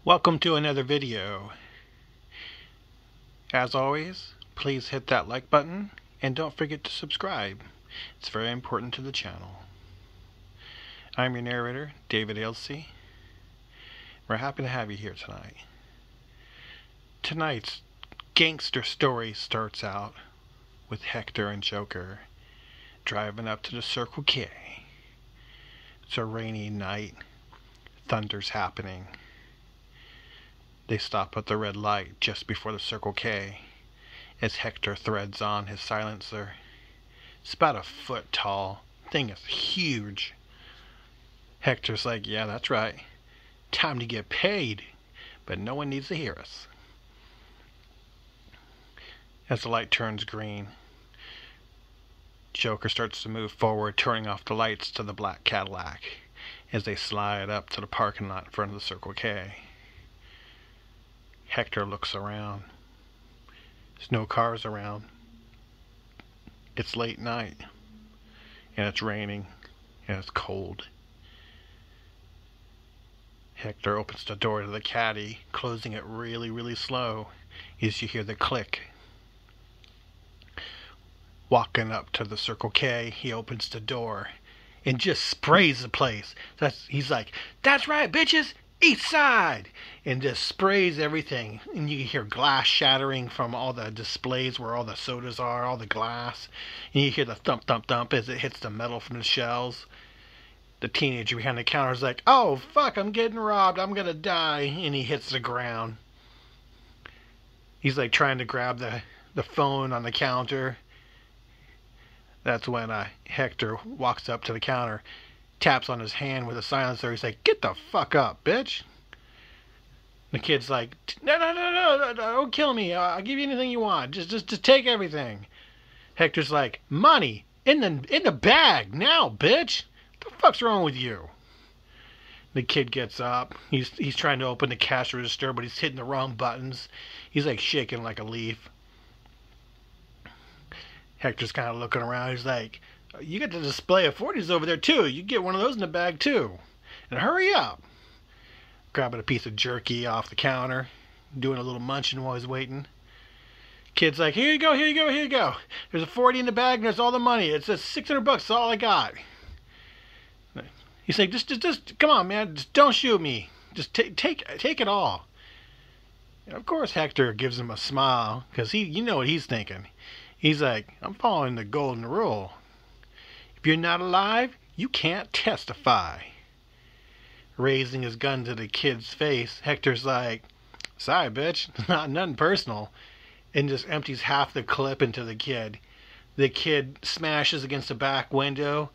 Welcome to another video. As always, please hit that like button and don't forget to subscribe. It's very important to the channel. I'm your narrator, David Ailsey. We're happy to have you here tonight. Tonight's gangster story starts out with Hector and Joker driving up to the Circle K. It's a rainy night. Thunder's happening. They stop at the red light just before the Circle K as Hector threads on his silencer. It's about a foot tall. Thing is huge. Hector's like, yeah, that's right. Time to get paid. But no one needs to hear us. As the light turns green, Joker starts to move forward, turning off the lights to the black Cadillac as they slide up to the parking lot in front of the Circle K. Hector looks around. There's no cars around. It's late night, and it's raining, and it's cold. Hector opens the door to the caddy, closing it really, really slow as you hear the click. Walking up to the Circle K, he opens the door and just sprays the place. He's like, that's right, bitches! East side! And just sprays everything. And you hear glass shattering from all the displays where all the sodas are, all the glass. And you hear the thump, thump, thump as it hits the metal from the shells. The teenager behind the counter is like, oh, fuck, I'm getting robbed. I'm gonna die. And he hits the ground. He's like trying to grab the phone on the counter. That's when Hector walks up to the counter, taps on his hand with a silencer. He's like, get the fuck up, bitch. The kid's like, no, don't kill me. I'll give you anything you want. Just take everything. Hector's like, money in the bag now, bitch. What the fuck's wrong with you? The kid gets up. He's trying to open the cash register, but he's hitting the wrong buttons. He's like shaking like a leaf. Hector's kind of looking around. He's like, you got the display of 40s over there too. You get one of those in the bag too. And hurry up. Grabbing a piece of jerky off the counter, doing a little munching while he's waiting. Kid's like, here you go. There's a 40 in the bag and there's all the money. It's just $600. That's all I got. He's like, just come on, man. Just don't shoot me. Just take it all. And of course, Hector gives him a smile because you know what he's thinking. He's like, I'm following the golden rule. If you're not alive, you can't testify. Raising his gun to the kid's face, Hector's like, sorry, bitch, nothing personal, and just empties half the clip into the kid. The kid smashes against the back window,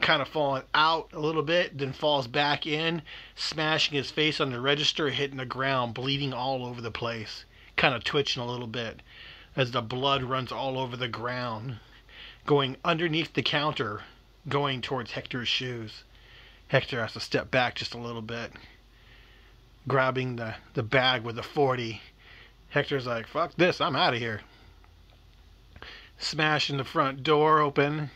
kind of falling out a little bit, then falls back in, smashing his face on the register, hitting the ground, bleeding all over the place, kind of twitching a little bit as the blood runs all over the ground, going underneath the counter, going towards Hector's shoes. Hector has to step back just a little bit, grabbing the bag with the 40. Hector's like, fuck this, I'm out of here. Smashing the front door open,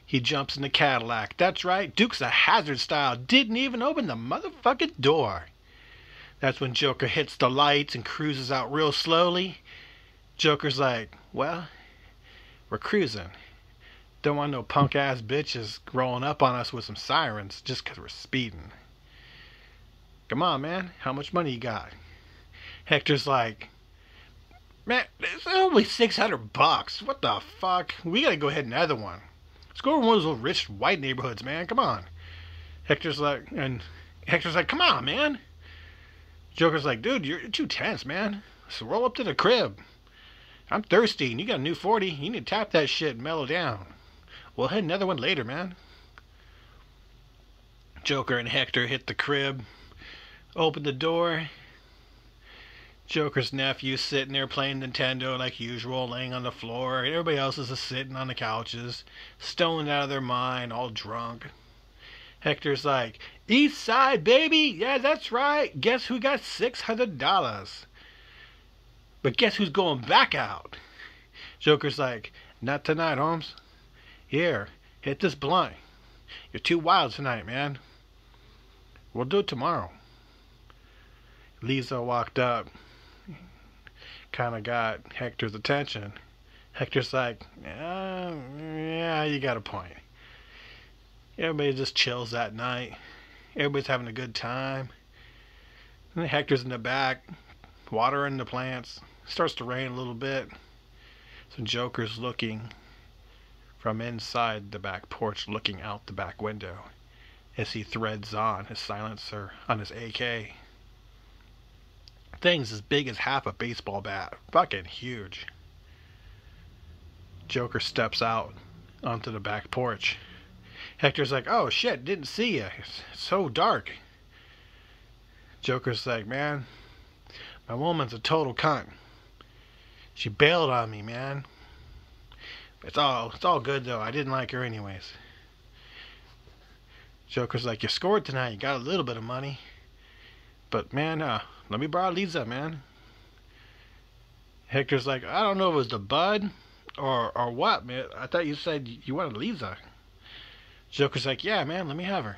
he jumps in the Cadillac. That's right, Dukes of Hazzard style, didn't even open the motherfucking door. That's when Joker hits the lights and cruises out real slowly. Joker's like, well, we're cruising. Don't want no punk-ass bitches rolling up on us with some sirens just 'cause we're speeding. Come on, man. How much money you got? Hector's like, man, it's only $600. What the fuck? We gotta go hit another one. Let's go to one of those rich white neighborhoods, man. Come on. Hector's like, come on, man. Joker's like, dude, you're too tense, man. So roll up to the crib. I'm thirsty, and you got a new 40. You need to tap that shit and mellow down. We'll hit another one later, man. Joker and Hector hit the crib, open the door. Joker's nephew's sitting there playing Nintendo like usual, laying on the floor. Everybody else is just sitting on the couches, stoned out of their mind, all drunk. Hector's like, East side, baby! Yeah, that's right. Guess who got $600? But guess who's going back out? Joker's like, not tonight, Holmes. Here, hit this blunt. You're too wild tonight, man. We'll do it tomorrow. Lisa walked up, kind of got Hector's attention. Hector's like, yeah, you got a point. Everybody just chills that night. Everybody's having a good time. And Hector's in the back, watering the plants. It starts to rain a little bit. So Joker's looking from inside the back porch, looking out the back window as he threads on his silencer on his AK. Thing's as big as half a baseball bat. Fucking huge. Joker steps out onto the back porch. Hector's like, oh shit, didn't see you. It's so dark. Joker's like, man, my woman's a total cunt. She bailed on me, man. It's all good though. I didn't like her anyways. Joker's like, you scored tonight. You got a little bit of money. But man, let me borrow Lisa, man. Hector's like, I don't know if it was the bud or what, man. I thought you said you wanted Lisa. Joker's like, yeah, man, let me have her.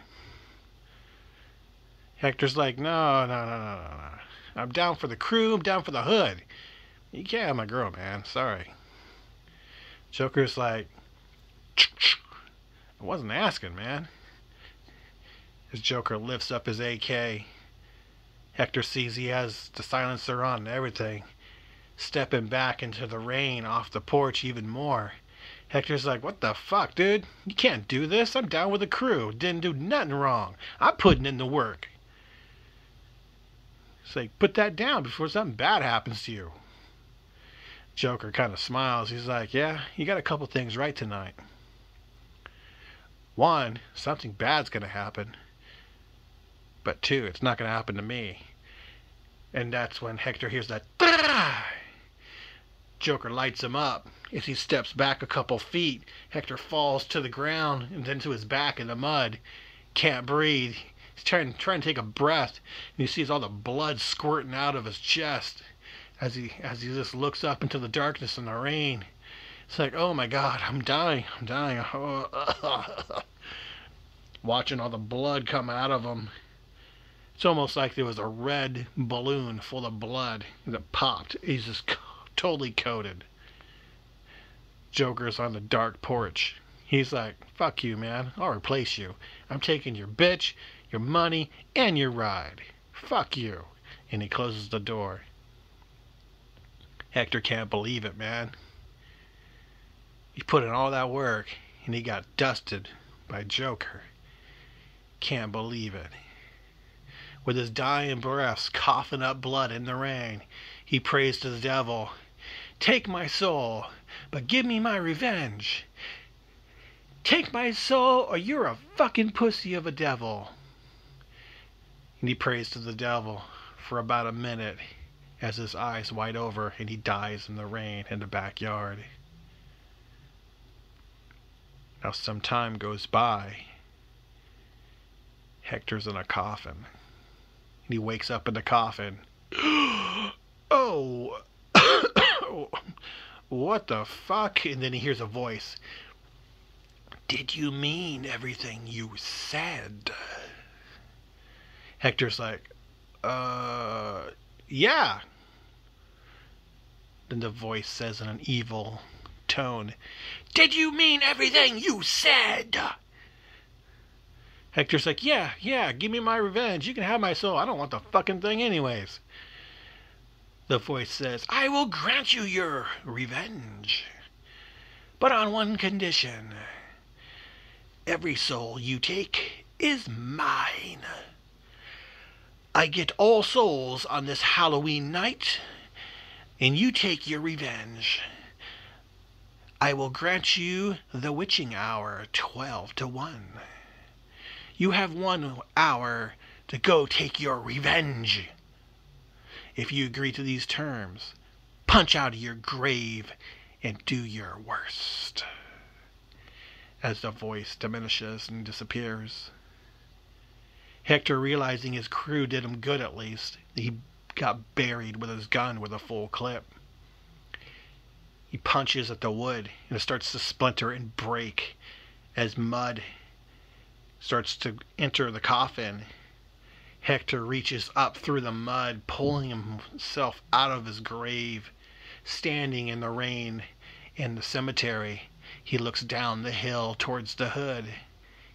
Hector's like, no. I'm down for the crew. I'm down for the hood. You can't have my girl, man. Sorry. Joker's like, I wasn't asking, man. As Joker lifts up his AK, Hector sees he has the silencer on and everything, stepping back into the rain off the porch even more. Hector's like, what the fuck, dude? You can't do this. I'm down with the crew. Didn't do nothing wrong. I'm putting in the work. It's like, put that down before something bad happens to you. Joker kind of smiles. He's like, yeah, you got a couple things right tonight. One, something bad's going to happen. But two, it's not going to happen to me. And that's when Hector hears that. Joker lights him up. As he steps back a couple feet, Hector falls to the ground and then to his back in the mud. Can't breathe. He's trying to take a breath, and he sees all the blood squirting out of his chest as he just looks up into the darkness and the rain. It's like, oh my God, I'm dying. Watching all the blood come out of him. It's almost like there was a red balloon full of blood that popped. He's just totally coated. Joker's on the dark porch. He's like, fuck you, man. I'll replace you. I'm taking your bitch, your money, and your ride. Fuck you. And he closes the door. Hector can't believe it, man. He put in all that work, and he got dusted by Joker. Can't believe it. With his dying breaths coughing up blood in the rain, he prays to the devil, take my soul, but give me my revenge. Take my soul, or you're a fucking pussy of a devil. And he prays to the devil for about a minute as his eyes wide over and he dies in the rain in the backyard. Now some time goes by. Hector's in a coffin. And he wakes up in the coffin. Oh! What the fuck? And then he hears a voice. Did you mean everything you said? Hector's like, yeah. Then the voice says in an evil tone, did you mean everything you said? Hector's like, yeah, give me my revenge. You can have my soul. I don't want the fucking thing anyways. The voice says, I will grant you your revenge, but on one condition. Every soul you take is mine. I get all souls on this Halloween night, and you take your revenge. I will grant you the witching hour, 12 to 1. You have 1 hour to go take your revenge. If you agree to these terms, punch out of your grave and do your worst. As the voice diminishes and disappears. Hector, realizing his crew did him good at least, he got buried with his gun with a full clip. He punches at the wood and it starts to splinter and break as mud starts to enter the coffin. Hector reaches up through the mud, pulling himself out of his grave. Standing in the rain in the cemetery, he looks down the hill towards the hood.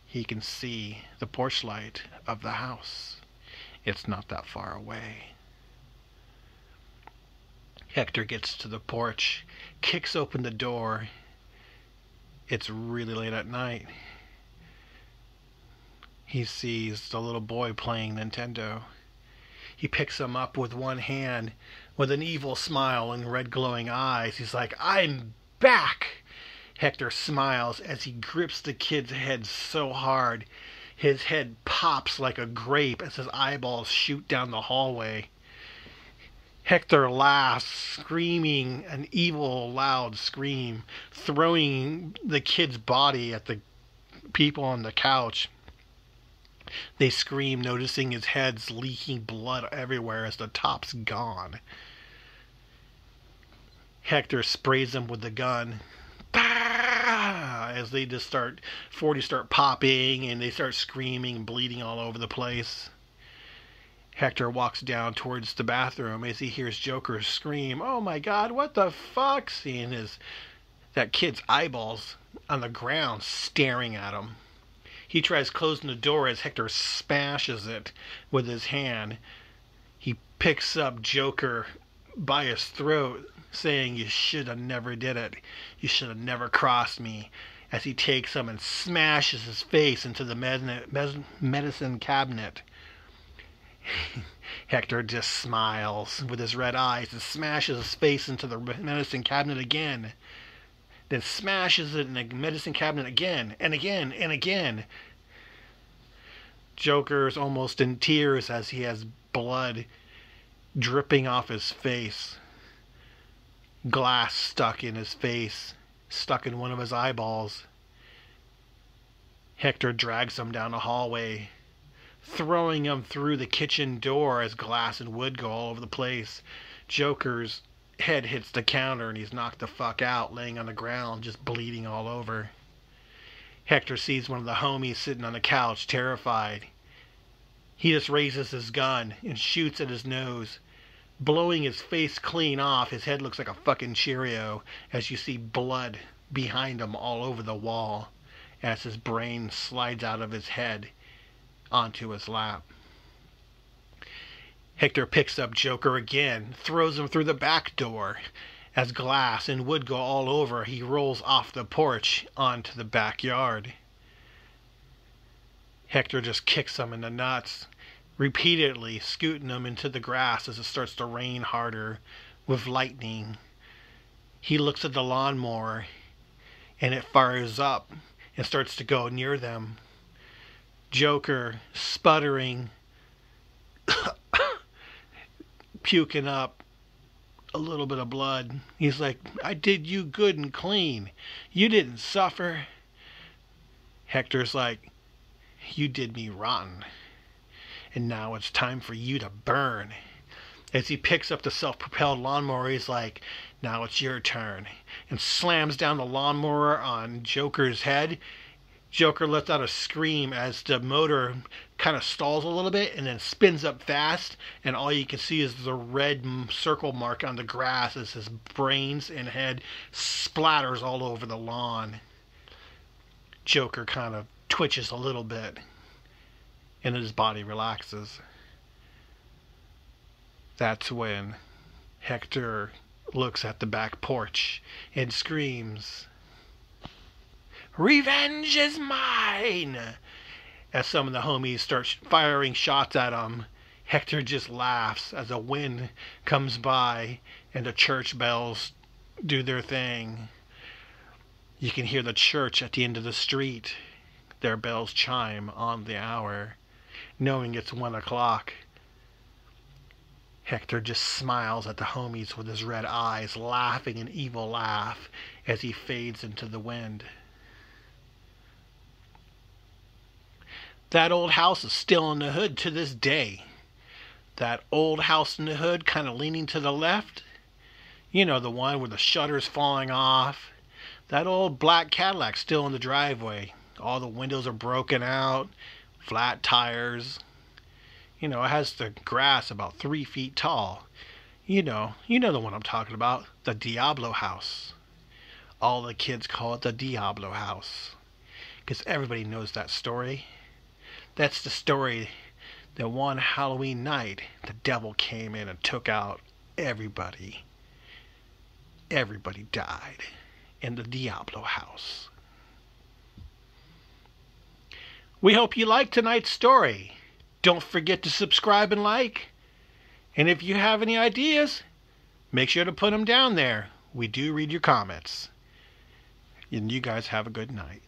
He can see the porch light of the house. It's not that far away. Hector gets to the porch, kicks open the door. It's really late at night. He sees the little boy playing Nintendo. He picks him up with one hand, with an evil smile and red glowing eyes. He's like, "I'm back!" Hector smiles as he grips the kid's head so hard. His head pops like a grape as his eyeballs shoot down the hallway. Hector laughs, screaming an evil, loud scream, throwing the kid's body at the people on the couch. They scream, noticing his head's leaking blood everywhere as the top's gone. Hector sprays them with the gun. As they just start popping and they start screaming, bleeding all over the place. Hector walks down towards the bathroom as he hears Joker scream, "Oh my God, what the fuck?" Seeing that kid's eyeballs on the ground staring at him. He tries closing the door as Hector smashes it with his hand. He picks up Joker by his throat, saying, "You should have never did it. You should have never crossed me," as he takes him and smashes his face into the medicine cabinet. Hector just smiles with his red eyes and smashes his face into the medicine cabinet again. Then smashes it in the medicine cabinet again and again and again. Joker's almost in tears as he has blood dripping off his face. Glass stuck in his face, stuck in one of his eyeballs. Hector drags him down the hallway, throwing him through the kitchen door as glass and wood go all over the place. Joker's head hits the counter and he's knocked the fuck out, laying on the ground, just bleeding all over. Hector sees one of the homies sitting on the couch, terrified. He just raises his gun and shoots at his nose, blowing his face clean off. His head looks like a fucking Cheerio as you see blood behind him all over the wall as his brain slides out of his head onto his lap. Hector picks up Joker again, throws him through the back door. As glass and wood go all over, he rolls off the porch onto the backyard. Hector just kicks him in the nuts, repeatedly scooting him into the grass as it starts to rain harder with lightning. He looks at the lawnmower and it fires up and starts to go near them. Joker, sputtering, puking up a little bit of blood. He's like, "I did you good and clean. You didn't suffer." Hector's like, "You did me rotten. And now it's time for you to burn." As he picks up the self-propelled lawnmower, he's like, "Now it's your turn." And slams down the lawnmower on Joker's head. Joker lets out a scream as the motor kind of stalls a little bit and then spins up fast, and all you can see is the red circle mark on the grass as his brains and head splatters all over the lawn. Joker kind of twitches a little bit and his body relaxes. That's when Hector looks at the back porch and screams, "Revenge is mine!" As some of the homies start firing shots at him, Hector just laughs as the wind comes by and the church bells do their thing. You can hear the church at the end of the street. Their bells chime on the hour, knowing it's 1 o'clock. Hector just smiles at the homies with his red eyes, laughing an evil laugh as he fades into the wind. That old house is still in the hood to this day. That old house in the hood, kind of leaning to the left. You know, the one with the shutters falling off. That old black Cadillac still in the driveway. All the windows are broken out. Flat tires. You know, it has the grass about 3 feet tall. You know the one I'm talking about, the Diablo house. All the kids call it the Diablo house, because everybody knows that story. That's the story that one Halloween night, the devil came in and took out everybody. Everybody died in the Diablo house. We hope you liked tonight's story. Don't forget to subscribe and like. And if you have any ideas, make sure to put them down there. We do read your comments. And you guys have a good night.